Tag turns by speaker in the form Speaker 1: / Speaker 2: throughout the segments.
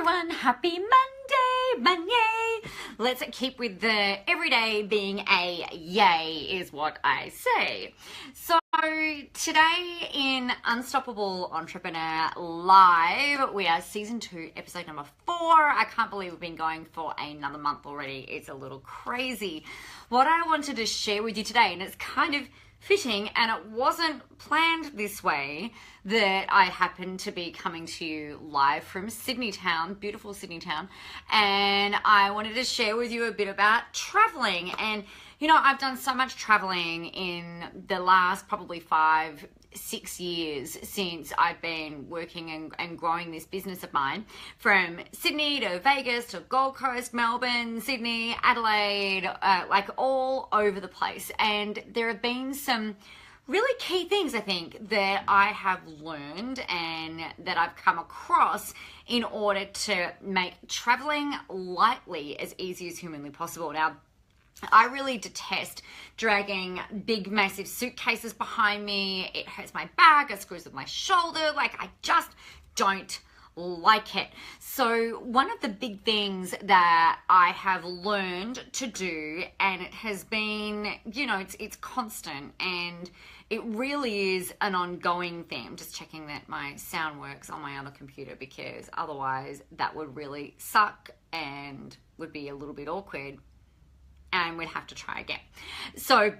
Speaker 1: everyone, happy Monday. Let's keep with the everyday being a yay is what I say. So today in Unstoppable Entrepreneur Live, we are season 2, episode number 4. I can't believe we've been going for another month already. It's a little crazy. What I wanted to share with you today, and it's kind of fitting, and it wasn't planned this way, that I happen to be coming to you live from Sydney town, beautiful Sydney town, and I wanted to share with you a bit about traveling. And you know, I've done so much traveling in the last probably 5-6 years since I've been working and growing this business of mine, from Sydney to Vegas to Gold Coast, Melbourne, Sydney, Adelaide, like all over the place. And there have been some really key things, I think, that I have learned and that I've come across in order to make traveling lightly as easy as humanly possible. Now, I really detest dragging big, massive suitcases behind me. It hurts my back, it screws with my shoulder. Like, I just don't like it. So one of the big things that I have learned to do, and it has been, you know, it's constant, and it really is an ongoing thing. I'm just checking that my sound works on my other computer, because otherwise that would really suck and would be a little bit awkward, and we'd have to try again. So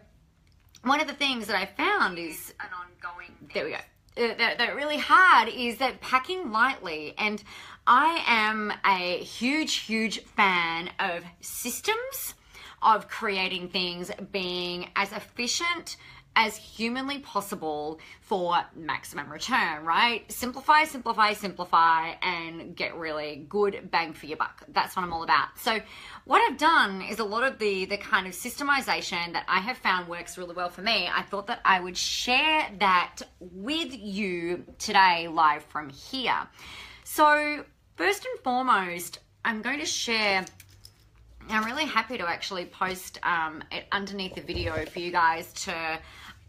Speaker 1: one of the things that I found is an ongoing thing. There we go. That really hard is that packing lightly. And I am a huge fan of systems, of creating things being as efficient as humanly possible for maximum return, right? Simplify, and get really good bang for your buck. That's what I'm all about. So what I've done is a lot of the kind of systemization that I have found works really well for me. I thought that I would share that with you today live from here. So first and foremost, I'm going to share, I'm really happy to actually post it underneath the video for you guys to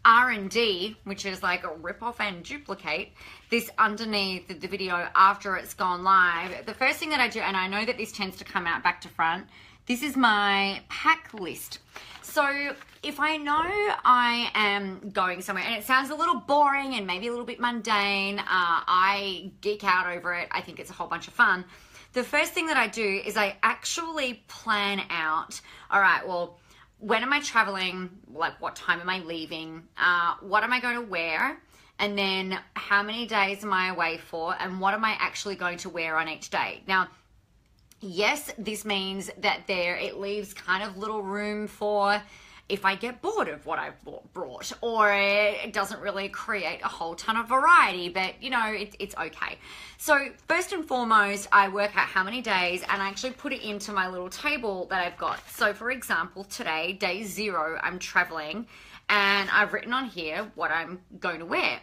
Speaker 1: R&D, which is like a rip off and duplicate this underneath the video after it's gone live. The first thing that I do, and I know that this tends to come out back to front, this is my pack list. So if I know I am going somewhere and it sounds a little boring and maybe a little bit mundane, I geek out over it, I think it's a whole bunch of fun. The first thing that I do is I actually plan out, all right, well, when am I traveling? Like, what time am I leaving? What am I going to wear? And then how many days am I away for? And what am I actually going to wear on each day? Now, yes, this means that it leaves kind of little room for if I get bored of what I've brought, or it doesn't really create a whole ton of variety, but you know, it's okay. So first and foremost, I work out how many days, and I actually put it into my little table that I've got. So for example, today, day 0, I'm traveling, and I've written on here what I'm going to wear.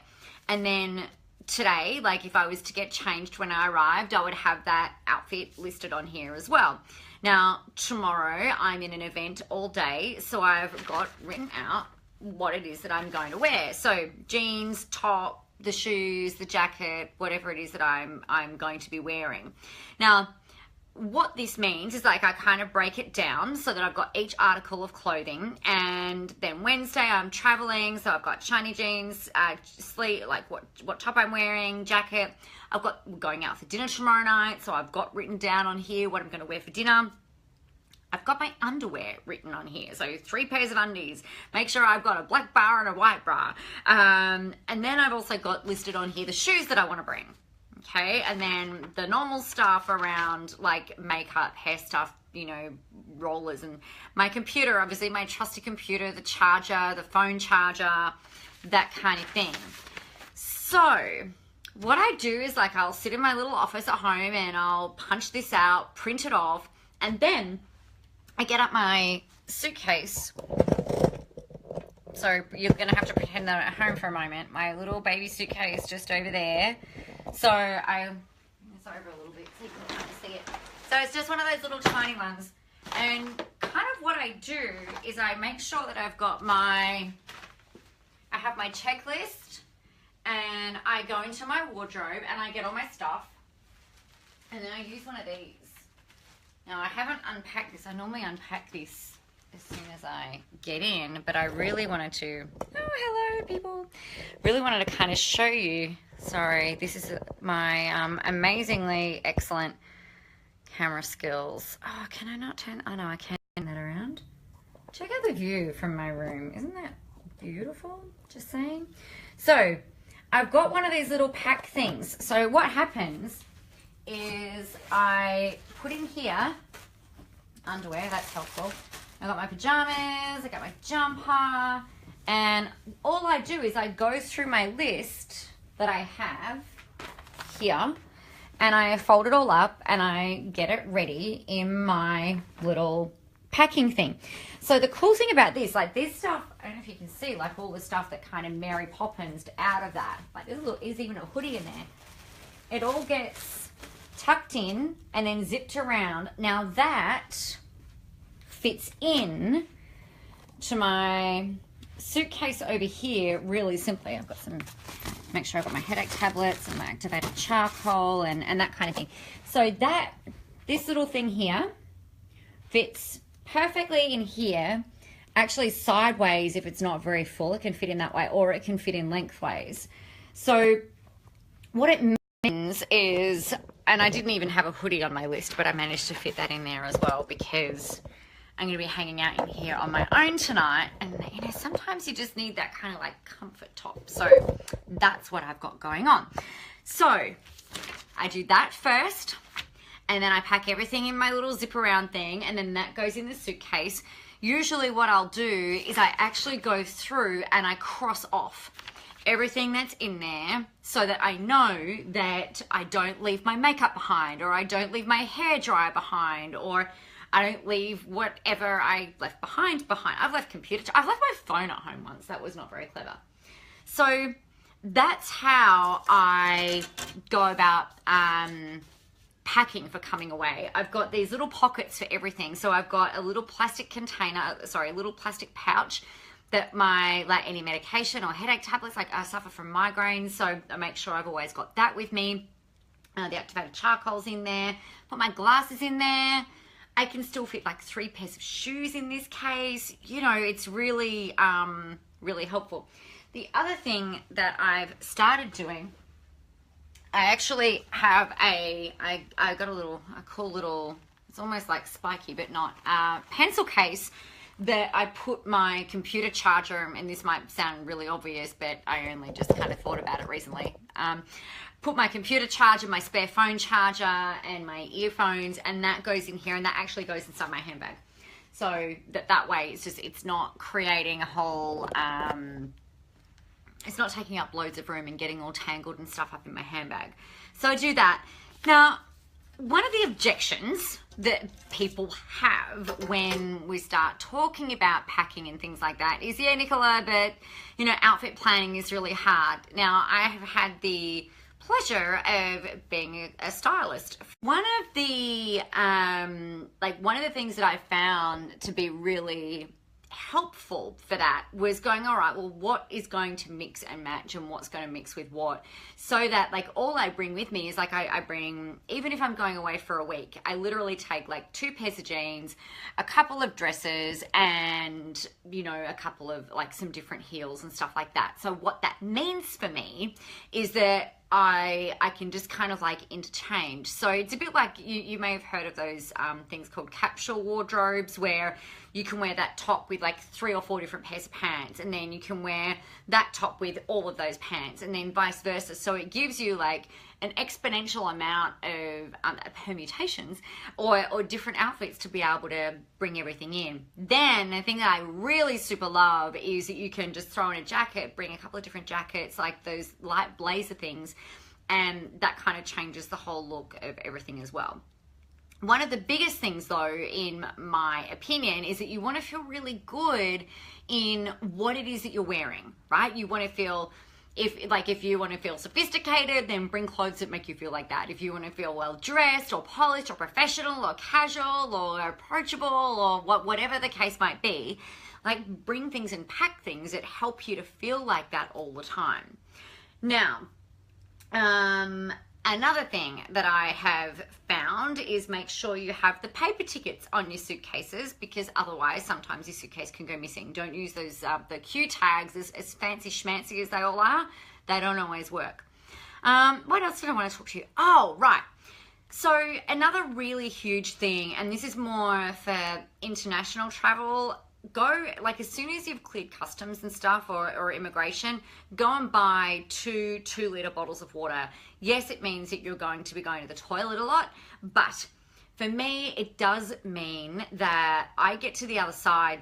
Speaker 1: And then today, like if I was to get changed when I arrived, I would have that outfit listed on here as well. Now, tomorrow I'm in an event all day, so I've got written out what it is that I'm going to wear. So jeans, top, the shoes, the jacket, whatever it is that I'm going to be wearing. Now, what this means is like I kind of break it down so that I've got each article of clothing, and then Wednesday I'm traveling, so I've got shiny jeans, sleeve, like what top I'm wearing, jacket. I've got going out for dinner tomorrow night, so I've got written down on here what I'm going to wear for dinner. I've got my underwear written on here, so 3 pairs of undies. Make sure I've got a black bra and a white bra. And then I've also got listed on here the shoes that I want to bring. Okay, and then the normal stuff around like makeup, hair stuff, you know, rollers, and my computer, obviously my trusty computer, the charger, the phone charger, that kind of thing. So what I do is like I'll sit in my little office at home and I'll punch this out, print it off, and then I get up my suitcase. So you're going to have to pretend that I'm at home for a moment. My little baby suitcase just over there. So it's over a little bit so you can kind of see it. So it's just one of those little tiny ones. And kind of what I do is I make sure that I've got I have my checklist, and I go into my wardrobe and I get all my stuff. And then I use one of these. Now I haven't unpacked this. I normally unpack this as soon as I get in, but I really wanted to, oh, hello people. Really wanted to kind of show you, sorry, this is my amazingly excellent camera skills. Oh, can I not turn, oh no, I can turn that around. Check out the view from my room. Isn't that beautiful? Just saying. So I've got one of these little pack things. So what happens is I put in here underwear, that's helpful. I got my pajamas, I got my jumper, and all I do is I go through my list that I have here, and I fold it all up and I get it ready in my little packing thing. So the cool thing about this, like this stuff, I don't know if you can see, like all the stuff that kind of Mary Poppins out of that. Like there's even a hoodie in there. It all gets tucked in and then zipped around. Now that fits in to my suitcase over here really simply. I've got some, make sure I've got my headache tablets and my activated charcoal and that kind of thing. So that, this little thing here fits perfectly in here, actually sideways if it's not very full, it can fit in that way, or it can fit in lengthways. So what it means is, and I didn't even have a hoodie on my list, but I managed to fit that in there as well because I'm going to be hanging out in here on my own tonight, and you know, sometimes you just need that kind of like comfort top. So that's what I've got going on. So I do that first, and then I pack everything in my little zip around thing, and then that goes in the suitcase. Usually what I'll do is I actually go through and I cross off everything that's in there so that I know that I don't leave my makeup behind, or I don't leave my hairdryer behind, or I don't leave whatever I left behind. I've left I've left my phone at home once. That was not very clever. So that's how I go about packing for coming away. I've got these little pockets for everything. So I've got a little plastic container, sorry, a little plastic pouch that my, like any medication or headache tablets, like I suffer from migraines. So I make sure I've always got that with me. The activated charcoal's in there. Put my glasses in there. I can still fit like 3 pairs of shoes in this case. You know, it's really, really helpful. The other thing that I've started doing, I actually have I got a cool little, it's almost like spiky, but not, pencil case that I put my computer charger, and this might sound really obvious, but I only just kind of thought about it recently. Put my computer charger, my spare phone charger, and my earphones, and that goes in here, and that actually goes inside my handbag. So that way it's not creating a whole, it's not taking up loads of room and getting all tangled and stuff up in my handbag. So I do that. Now, one of the objections that people have when we start talking about packing and things like that is, yeah, Nicola, but, you know, outfit planning is really hard. Now, I have had the pleasure of being a stylist. One of the things that I found to be really helpful for that was going, all right, well, what is going to mix and match and what's going to mix with what, so that like all I bring with me is like I bring, even if I'm going away for a week, I literally take like 2 pairs of jeans, a couple of dresses, and you know, a couple of like some different heels and stuff like that. So what that means for me is that I can just kind of like interchange. So it's a bit like you may have heard of those things called capsule wardrobes, where you can wear that top with like 3 or 4 different pairs of pants, and then you can wear that top with all of those pants, and then vice versa. So it gives you like an exponential amount of permutations or different outfits to be able to bring everything in. Then the thing that I really super love is that you can just throw in a jacket, bring a couple of different jackets, like those light blazer things, and that kind of changes the whole look of everything as well. One of the biggest things though, in my opinion, is that you want to feel really good in what it is that you're wearing, right? You want to feel, if you want to feel sophisticated, then bring clothes that make you feel like that. If you want to feel well dressed or polished or professional or casual or approachable or whatever the case might be, like bring things and pack things that help you to feel like that all the time. Now, Another thing that I have found is make sure you have the paper tickets on your suitcases, because otherwise sometimes your suitcase can go missing. Don't use those the Q tags, as fancy schmancy as they all are. They don't always work. What else did I want to talk to you? Oh, right. So another really huge thing, and this is more for international travel, go, like, as soon as you've cleared customs and stuff, or immigration, go and buy two 2-liter bottles of water. Yes, it means that you're going to be going to the toilet a lot, but for me, it does mean that I get to the other side,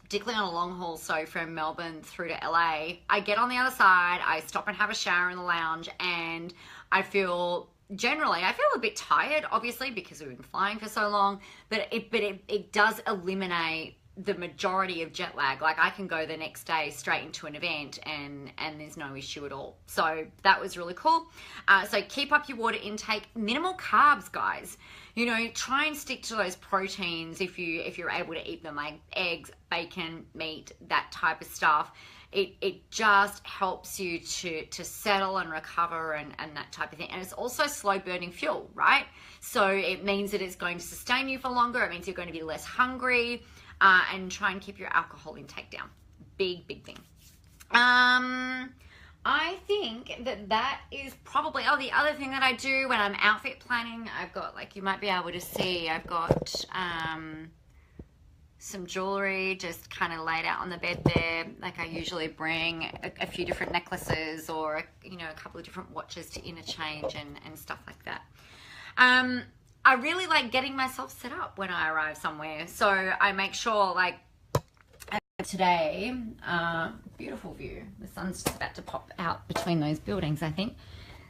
Speaker 1: particularly on a long haul, so from Melbourne through to LA, I get on the other side, I stop and have a shower in the lounge, and I feel a bit tired, obviously, because we've been flying for so long, but it does eliminate the majority of jet lag. Like, I can go the next day straight into an event and there's no issue at all. So that was really cool. So keep up your water intake, minimal carbs, guys. You know, try and stick to those proteins if you're able to eat them, like eggs, bacon, meat, that type of stuff. It just helps you to settle and recover and that type of thing. And it's also slow burning fuel, right? So it means that it's going to sustain you for longer. It means you're going to be less hungry. And try and keep your alcohol intake down. Big thing. I think that is probably, the other thing that I do when I'm outfit planning, I've got, like, you might be able to see, I've got some jewelry just kind of laid out on the bed there. Like, I usually bring a few different necklaces, or, you know, a couple of different watches to interchange and stuff like that. I really like getting myself set up when I arrive somewhere. So I make sure, like, today, beautiful view. The sun's just about to pop out between those buildings, I think.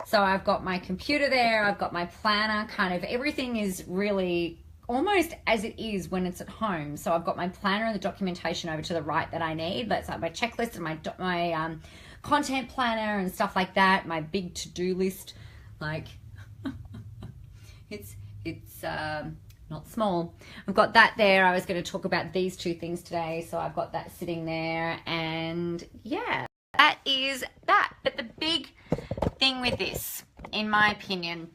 Speaker 1: So I've got my computer there. I've got my planner. Kind of everything is really almost as it is when it's at home. So I've got my planner and the documentation over to the right that I need. That's like my checklist and my content planner and stuff like that. My big to-do list, like, it's not small. I've got that there. I was going to talk about these two things today, so I've got that sitting there, and yeah, that is that. But the big thing with this, in my opinion,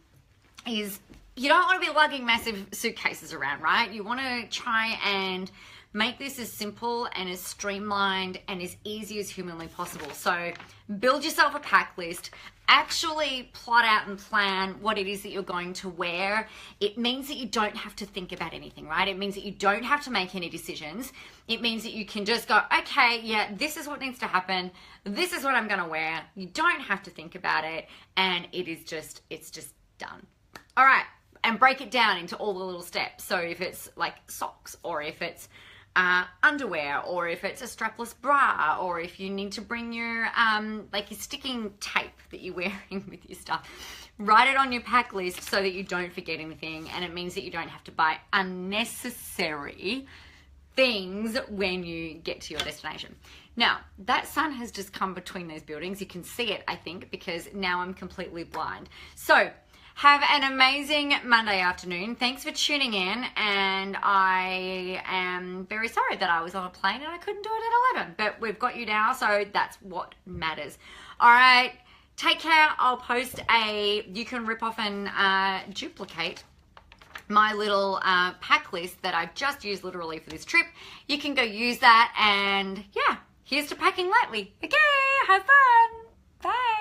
Speaker 1: is you don't want to be lugging massive suitcases around, right? You want to try and make this as simple and as streamlined and as easy as humanly possible. So build yourself a pack list. Actually plot out and plan what it is that you're going to wear. It means that you don't have to think about anything, right? It means that you don't have to make any decisions. It means that you can just go, okay, yeah, this is what needs to happen. This is what I'm going to wear. You don't have to think about it. And it's just done. All right. And break it down into all the little steps. So if it's like socks, or if it's underwear, or if it's a strapless bra, or if you need to bring your like your sticking tape that you're wearing with your stuff, write it on your pack list so that you don't forget anything. And it means that you don't have to buy unnecessary things when you get to your destination. Now, that sun has just come between those buildings. You can see it, I think, because now I'm completely blind. So have an amazing Monday afternoon. Thanks for tuning in, and I am very sorry that I was on a plane and I couldn't do it at 11, but we've got you now, so that's what matters. All right, take care. I'll post you can rip off and duplicate my little pack list that I've just used literally for this trip. You can go use that, and yeah, here's to packing lightly. Okay, have fun. Bye.